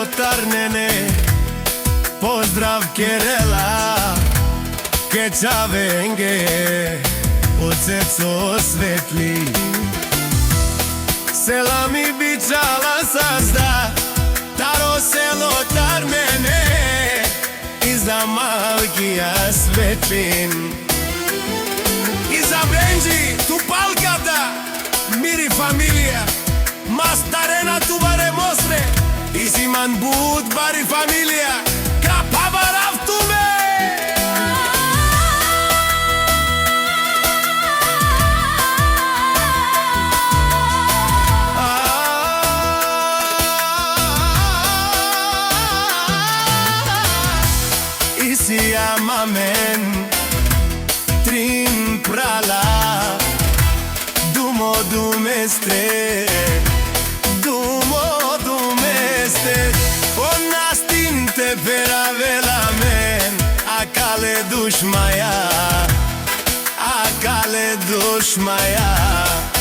село Тарнене, поздрав Керела, Кечавенге, од Цецо Светли. Села ми бичала сазда, таро село Тарнене, и за малкија Светлин. И за Бренџи, Тупалката, мири фамилија, Мастарена Тубаре Мостре, и Зиман Бут бари фамилија, Крапаварав Туме. И си амамен, Трин прала, Думо думестре, Дуmo dumeste, o nastin te peravelamen, Akale dushmaya, Akale dushmaya.